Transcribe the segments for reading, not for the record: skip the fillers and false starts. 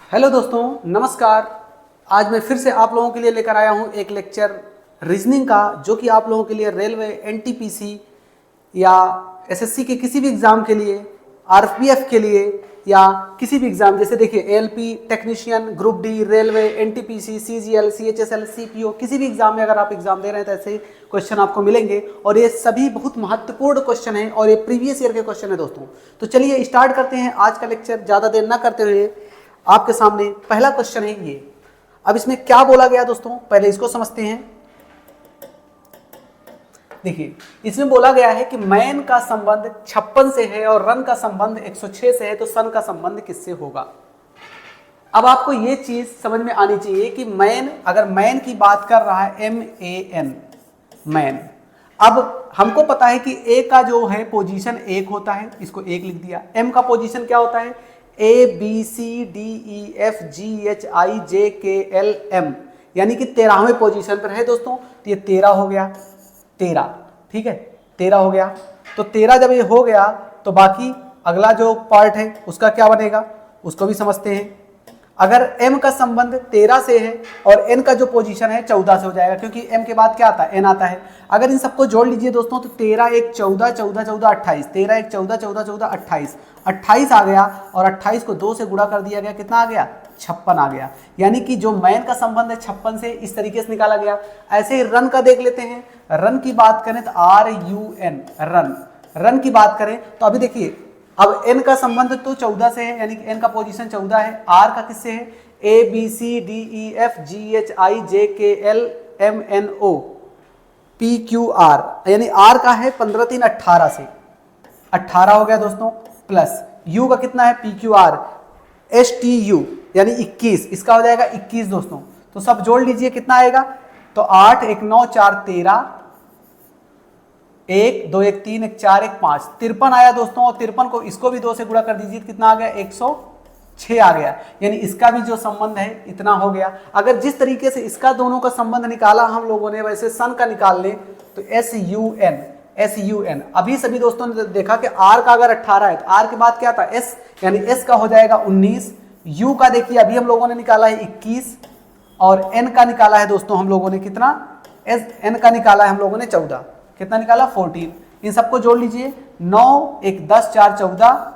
Hello दोस्तों, नमस्कार। आज मैं फिर से आप लोगों के लिए लेकर आया हूं एक लेक्चर रीजनिंग का, जो कि आप लोगों के लिए रेलवे, एनटीपीसी या एसएससी के किसी भी एग्ज़ाम के लिए, आरपीएफ के लिए या किसी भी एग्ज़ाम, जैसे देखिए ALP technician, group D, railway, NTPC, CGL, CHSL, CPO, किसी भी एग्ज़ाम में अगर आप एग्ज़ाम दे रहे हैं तो ऐसे क्वेश्चन आपको मिलेंगे और ये सभी बहुत महत्वपूर्ण क्वेश्चन हैं और ये प्रीवियस ईयर के क्वेश्चन है दोस्तों। तो चलिए स्टार्ट करते हैं आज का लेक्चर। ज़्यादा देर ना करते हुए आपके सामने पहला क्वेश्चन है ये। अब इसमें क्या बोला गया दोस्तों, पहले इसको समझते हैं। देखिए, इसमें बोला गया है कि मैन का संबंध 56 से है और रन का संबंध 106 से है, तो सन का संबंध किससे होगा। अब आपको ये चीज समझ में आनी चाहिए कि मैन, अगर मैन की बात कर रहा है MAN, मैन, अब हमको पता है कि ए का जो है पोजीशन 1 होता है, इसको 1 लिख दिया। एम का पोजीशन क्या होता है, ABCDEFGHIJKLM, यानी कि 13वें पोजीशन पर है दोस्तों। तो ये 13 हो गया, 13, ठीक है, 13 हो गया। तो 13 जब ये हो गया तो बाकी अगला जो पार्ट है उसका क्या बनेगा, उसको भी समझते हैं। अगर m का संबंध 13 से है और n का जो पोजीशन है 14 से हो जाएगा, क्योंकि m के बाद क्या आता है, n आता है। अगर इन सबको जोड़ लीजिए दोस्तों तो 13 1 14 14 14 28, 13 1 14 14 14 28, 28 आ गया और 28 को 2 से गुणा कर दिया गया, कितना आ गया, 56 आ गया। यानी कि जो मैन का संबंध है 56 से इस तरीके से निकाला गया। ऐसे ही रन का देख लेते हैं। रन की बात करें तो RUN, रन, रन की बात करें तो अभी देखिए, अब n का संबंध तो 14 से है, यानी कि n का पोजीशन 14 है। r का किससे है, ABCDEFGHIJKLMNOPQR, यानी r का है 15 3 18 से, 18 हो गया दोस्तों। प्लस u का कितना है, PQR STU, यानी 21, इसका हो जाएगा 21 दोस्तों। तो सब जोड़ लीजिए कितना आएगा, तो 8 1 9 4 13, 1 2 1 3 1 4 1 5, 53 आया दोस्तों। और 53 को इसको भी 2 से गुणा कर दीजिए, कितना आ गया, 106 आ गया। यानी इसका भी जो संबंध है इतना हो गया। अगर जिस तरीके से इसका दोनों का संबंध निकाला हम लोगों ने, वैसे सन का निकाल ले तो SUN। अभी सभी दोस्तों ने देखा कि R का अगर 18 है तो R के बाद क्या था, S, यानी S का हो जाएगा 19। U का देखिए अभी हम लोगों ने निकाला है 21 और N का निकाला है दोस्तों हम लोगों ने कितना, N का निकाला है हम लोगों ने 14, कितना निकाला, 14। इन सबको जोड़ लीजिए, 9 1 10 4 14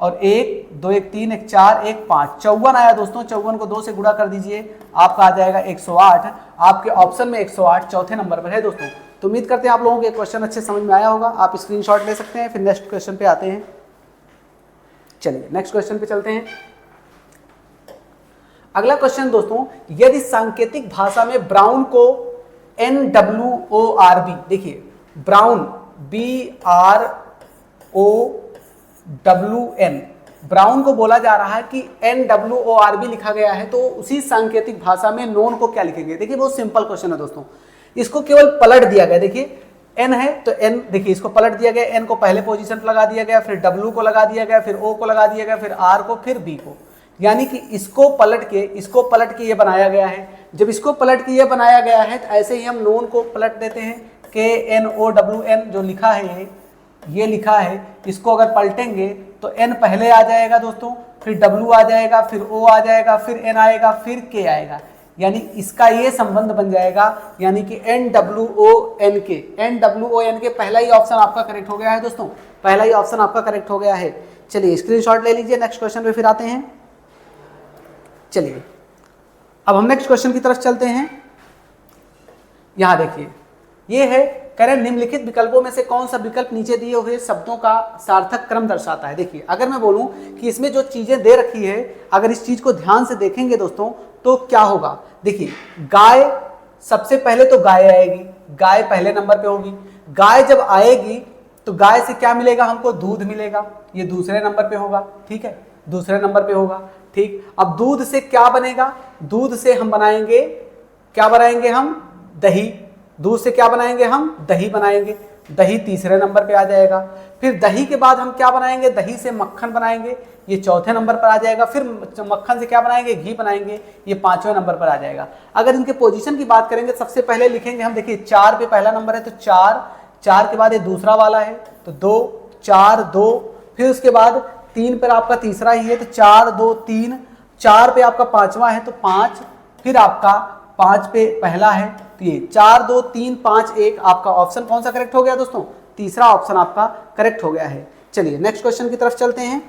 और 1 2 1 3 1 4 1 5, 54 आया दोस्तों। 54 को 2 से गुणा कर दीजिए, आपका आ जाएगा 108। आपके ऑप्शन में 108 चौथे नंबर पर है दोस्तों। तो उम्मीद करते हैं आप लोगों को क्वेश्चन अच्छे समझ में आया होगा। आप स्क्रीनशॉट ले सकते हैं। फिर नेक्स्ट क्वेश्चन पे आते हैं। चलिए नेक्स्ट क्वेश्चन पे चलते हैं। अगला क्वेश्चन दोस्तों, यदि सांकेतिक भाषा में ब्राउन को NWORB, देखिए ब्राउन BROWN, ब्राउन को बोला जा रहा है कि NWORB लिखा गया है, तो उसी सांकेतिक भाषा में नोन को क्या लिखेंगे। देखिए बहुत सिंपल क्वेश्चन है दोस्तों, इसको केवल पलट दिया गया। देखिए n है तो n, देखिए इसको पलट दिया गया, n को पहले पोजीशन पर लगा दिया गया, फिर W को लगा दिया गया, फिर O को लगा दिया गया, फिर R को, फिर B को, यानी कि इसको पलट के ये बनाया गया है। जब इसको पलट के ये बनाया गया है तो ऐसे ही हम नोन को पलट देते हैं, KNOWN जो लिखा है ये लिखा है, इसको अगर पलटेंगे तो n पहले आ जाएगा दोस्तों, फिर W आ जाएगा, फिर O आ जाएगा, फिर N आएगा, फिर K आएगा, यानी इसका ये संबंध बन जाएगा, यानी कि NWON के पहला ही ऑप्शन आपका करेक्ट हो गया है दोस्तों, पहला ही ऑप्शन आपका करेक्ट हो गया है। चलिए स्क्रीनशॉट ले लीजिए, नेक्स्ट क्वेश्चन पे फिर आते हैं। चलिए अब हम नेक्स्ट क्वेश्चन की तरफ चलते हैं। यहां देखिए ये है, करें निम्नलिखित विकल्पों में से कौन सा विकल्प नीचे दिए हुए शब्दों का सार्थक क्रम दर्शाता है। देखिए अगर मैं बोलूं कि इसमें जो चीजें दे रखी है, अगर इस चीज को ध्यान से देखेंगे दोस्तों तो क्या होगा। देखिए गाय, सबसे पहले तो गाय आएगी, गाय पहले नंबर पे होगी। गाय जब आएगी तो गाय से क्या मिलेगा, हमको दूध मिलेगा, ये दूसरे नंबर पे होगा, ठीक है, दूसरे नंबर पे होगा, ठीक। अब दूध से क्या बनेगा, दूध से हम बनाएंगे, क्या बनाएंगे हम, दही। दूध से क्या बनाएंगे हम, दही बनाएंगे, दही तीसरे नंबर पे आ जाएगा। फिर दही के बाद हम क्या बनाएंगे, दही से मक्खन बनाएंगे, ये चौथे नंबर पर आ जाएगा। फिर मक्खन से क्या बनाएंगे, घी बनाएंगे, ये 5वें नंबर पर आ जाएगा। अगर इनके पोजीशन की बात करेंगे, सबसे पहले लिखेंगे हम, देखिए 4 पे पहला नंबर है तो 4 के बाद ये दूसरा वाला है तो 2 4 2, फिर उसके बाद 3 पर आपका तीसरा ही है तो 4 2 3, 4 पे आपका 5वां है तो 5, फिर आपका 5 पे पहला है तो ये 4 2 3 5 1 आपका ऑप्शन कौन सा करेक्ट हो गया दोस्तों? तीसरा ऑप्शन आपका करेक्ट हो गया है। चलिए नेक्स्ट क्वेश्चन की तरफ चलते हैं।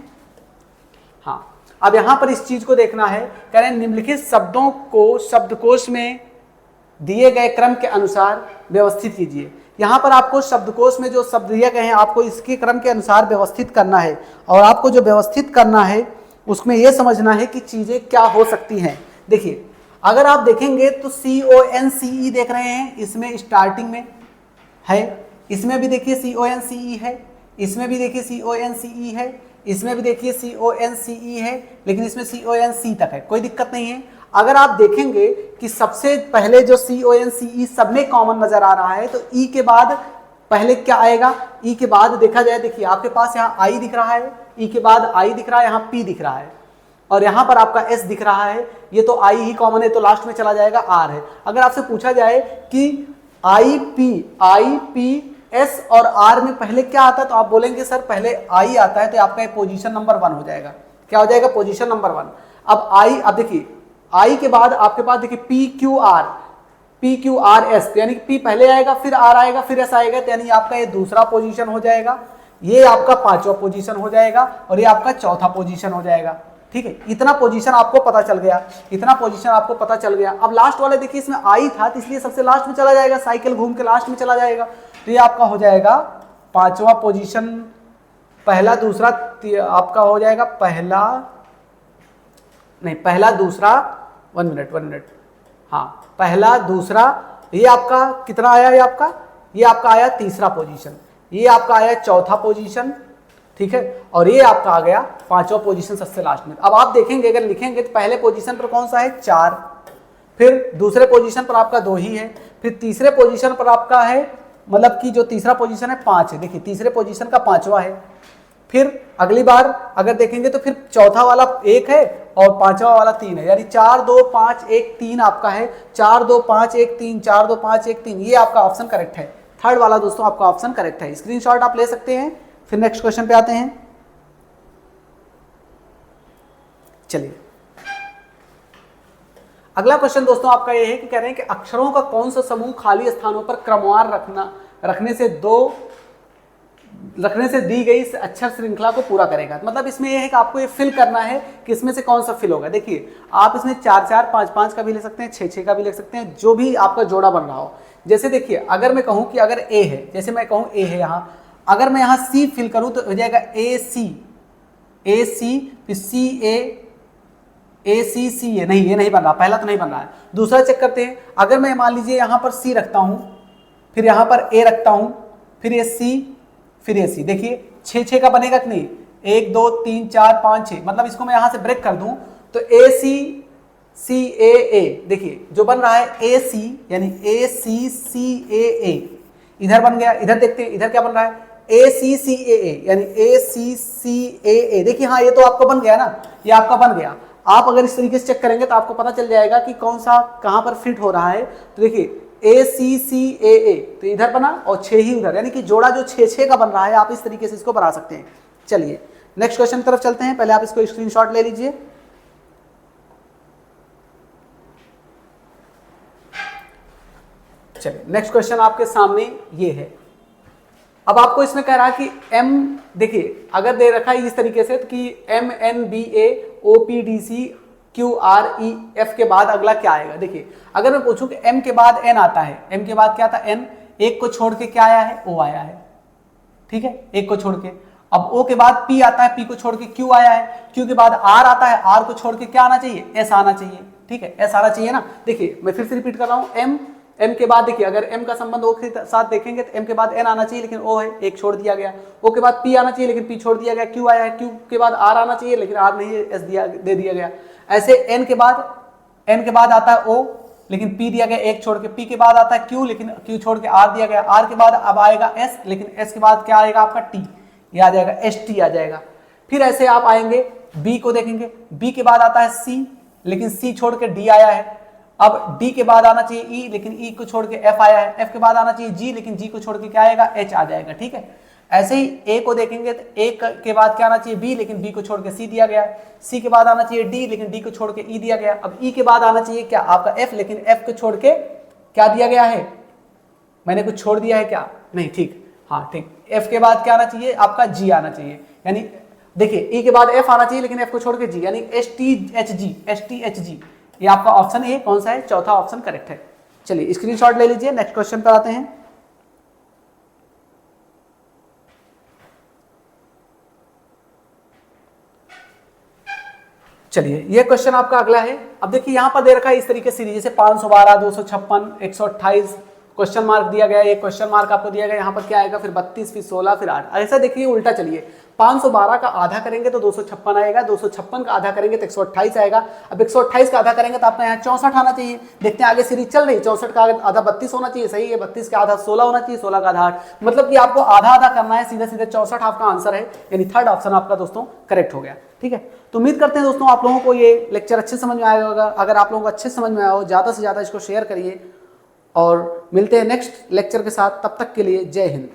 हाँ, अब यहां पर इस चीज को देखना है, कह रहे हैं निम्नलिखित शब्दों को शब्दकोश में दिए गए क्रम के अनुसार व्यवस्थित कीजिए। यहां पर आपको शब्दकोश में जो शब्द दिए गए हैं आपको इसके क्रम के अनुसार व्यवस्थित करना है, और आपको जो व्यवस्थित करना है उसमें यह समझना है कि चीजें क्या हो सकती हैं। देखिए अगर आप देखेंगे तो CONCE देख रहे हैं, इसमें स्टार्टिंग में है, इसमें भी देखिए CONCE है, इसमें भी देखिए CONCE है, इसमें भी देखिए CONCE है, लेकिन इसमें CONC तक है, कोई दिक्कत नहीं है। अगर आप देखेंगे कि सबसे पहले जो CONCE सब में कॉमन नजर आ रहा है तो ई के बाद पहले क्या आएगा? ई के बाद देखा जाए, देखिए आपके पास यहाँ आई दिख रहा है, ई के बाद आई दिख रहा है, यहाँ पी दिख रहा है, और यहाँ पर आपका एस दिख रहा है, ये तो आई ही कॉमन है तो लास्ट में चला जाएगा आर है। अगर आपसे पूछा जाए कि आई पी एस और आर में पहले क्या आता है तो आप बोलेंगे सर पहले आई आता है, तो आपका पोजीशन नंबर 1 हो जाएगा। क्या हो जाएगा? Position number 1। अब आई, अब देखिए आई के बाद आपके पास देखिए पी क्यू आर एस, यानी कि पी पहले आएगा, फिर आर आएगा, फिर एस आएगा, तो यानी आपका ये दूसरा पोजीशन हो जाएगा, ये आपका 5वां पोजीशन हो जाएगा, और ये आपका चौथा पोजीशन हो जाएगा। ठीक है, इतना पोजीशन आपको पता चल गया, इतना पोजीशन आपको पता चल गया। अब लास्ट वाले देखिए इसमें आई था तो इसलिए सबसे लास्ट में चला जाएगा, साइकिल घूम के लास्ट में चला जाएगा, तो ये आपका हो जाएगा 5वां पोजीशन, पहला दूसरा आपका हो जाएगा पहला दूसरा, 1 मिनट, हाँ पहला दूसरा, ये आपका कितना आया? ये आपका आया तीसरा पोजीशन, ये आपका आया चौथा पोजीशन, ठीक है, और ये आपका आ गया 5वां पोजीशन सबसे लास्ट में। अब आप देखेंगे अगर लिखेंगे तो पहले पोजीशन पर कौन सा है? 4, फिर दूसरे पोजीशन पर आपका 2 ही है, फिर तीसरे पोजीशन पर आपका है, मतलब कि जो तीसरा पोजीशन है 5 है, देखिए तीसरे पोजीशन का 5वां है, फिर अगली बार अगर देखेंगे तो फिर चौथा वाला 1 है और 5वां वाला 3 है, यानी 4 2 5 1 3 आपका है, 4 2 5 1 3, 4 2 5 1 3, ये आपका ऑप्शन करेक्ट है। थर्ड वाला दोस्तों आपका ऑप्शन करेक्ट है, स्क्रीनशॉट आप ले सकते हैं। फिर नेक्स्ट क्वेश्चन पे आते हैं। चलिए अगला क्वेश्चन दोस्तों आपका ये है कि कह रहे हैं कि अक्षरों का कौन सा समूह खाली स्थानों पर क्रमवार रखने से दी गई अक्षर श्रृंखला को पूरा करेगा। मतलब इसमें यह है कि आपको ये फिल करना है कि इसमें से कौन सा फिल होगा। देखिए आप इसमें 4 4 5 5 का भी ले सकते हैं, 6 6 का भी ले सकते हैं, जो भी आपका जोड़ा बन रहा हो। जैसे देखिए अगर मैं कहूं कि अगर ए है, जैसे मैं कहूं ए है यहाँ, अगर मैं यहाँ सी फिल करूं तो हो जाएगा ए सी, फिर सी ए, नहीं ये नहीं बन रहा, पहला तो नहीं बन रहा है। दूसरा चेक करते हैं, अगर मैं मान लीजिए यहाँ पर सी रखता हूँ, फिर यहाँ पर ए रखता हूँ, फिर ये सी, फिर ये सी, देखिए 6 6 का बनेगा कि नहीं? 1 2 3 4 5 6, मतलब इसको मैं यहाँ से ब्रेक कर दूं तो ए सी ए, देखिए जो बन रहा है ए सी, यानी ए सी ए, इधर बन गया। इधर देखते हैं इधर क्या बन रहा है, ए सी ए, यानी ए सी ए, देखिए हाँ ये तो आपका बन गया ना, ये आपका बन गया। आप अगर इस तरीके से चेक करेंगे तो आपको पता चल जाएगा कि कौन सा कहां पर फिट हो रहा है। तो देखिए ए सी ए, तो इधर बना और 6 ही उधर, यानी कि जोड़ा जो 6 6 का बन रहा है, आप इस तरीके से इसको बना सकते हैं। चलिए नेक्स्ट क्वेश्चन की तरफ चलते हैं, पहले आप इसको स्क्रीनशॉट ले लीजिए। चलिए नेक्स्ट क्वेश्चन आपके सामने ये है। अब आपको इसमें कह रहा है कि एम, देखिए अगर दे रखा है इस तरीके से कि MNBA OPDC QREF के बाद अगला क्या आएगा। देखिए अगर मैं पूछूं कि M के बाद N आता है, M के बाद क्या आता है? N, एक को छोड़ के क्या आया है? O आया है, ठीक है, एक को छोड़ के। अब O के बाद P आता है, P को छोड़ के Q आया है, Q के बाद R आता है, R को छोड़ के क्या आना चाहिए? S आना चाहिए, ठीक है, S आना चाहिए ना। देखिए मैं फिर से रिपीट कर रहा हूं, M के बाद देखिए अगर M का संबंध O के साथ देखेंगे तो M के बाद N आना चाहिए, लेकिन O है, एक छोड़ दिया गया। O के बाद P आना चाहिए, लेकिन P छोड़ दिया गया। Q आया है, Q के बाद R आना चाहिए, लेकिन R नहीं है, S दे दिया गया। ऐसे N के बाद आता है O, लेकिन P दिया गया, एक छोड़ के। P के बाद आता है Q, लेकिन Q छोड़ के R दिया गया। R के बाद अब आएगा S, लेकिन S के बाद क्या आएगा आपका T, ये आ जाएगा, ST आ जाएगा। फिर ऐसे आप आएंगे B को देखेंगे, B के बाद आता है C, लेकिन C छोड़ के D आया है। अब D के बाद आना चाहिए E, लेकिन E को छोड़ के F आया है। F के बाद आना चाहिए G, लेकिन G को छोड़ के क्या आएगा? H आ जाएगा, ठीक है। ऐसे ही ए को देखेंगे तो ए के बाद क्या आना चाहिए बी, लेकिन बी को छोड़ के सी दिया गया है। सी के बाद आना चाहिए डी, लेकिन डी को छोड़ के ई दिया गया। अब ई के बाद आना चाहिए क्या आपका एफ, लेकिन एफ को छोड़ के क्या दिया गया है, मैंने कुछ छोड़ दिया है क्या, नहीं, ठीक, हाँ ठीक। एफ के बाद क्या आना चाहिए आपका जी आना चाहिए, यानी देखिए ई के बाद एफ आना चाहिए लेकिन एफ को छोड़ के जी, यानी S T H G, S T H G. ये आपका ऑप्शन ए कौन सा है, चौथा ऑप्शन करेक्ट है। चलिए स्क्रीनशॉट ले लीजिए, नेक्स्ट क्वेश्चन पर आते हैं। चलिए ये क्वेश्चन आपका अगला है। अब देखिए यहां पर दे रखा है इस तरीके से, जैसे 512, 256, 128 क्वेश्चन मार्क दिया गया है, एक क्वेश्चन मार्क आपको दिया गया, यहाँ पर क्या आएगा, फिर 32, फिर 16, फिर 8। ऐसा देखिए उल्टा चलिए, 512 का आधा करेंगे तो 256 आएगा, 256 का आधा करेंगे तो 128 आएगा। अब 128 का आधा करेंगे तो आपका यहाँ 64 आना चाहिए। देखते हैं आगे सीरीज चल रही, 64 का आधा 32 होना चाहिए, सही है, 32 का आधा 16 होना चाहिए, 16 का आधा 8, मतलब कि आपको आधा आधा करना है, सीधे सीधे 64 आपका आंसर है, यानी थर्ड ऑप्शन आपका दोस्तों करेक्ट हो गया। ठीक है, तो उम्मीद करते हैं दोस्तों आप लोगों को ये लेक्चर अच्छे समझ में आया होगा। अगर आप लोगों को अच्छे समझ में आया हो, ज़्यादा से ज़्यादा इसको शेयर करिए और मिलते हैं नेक्स्ट लेक्चर के साथ। तब तक के लिए जय हिंद।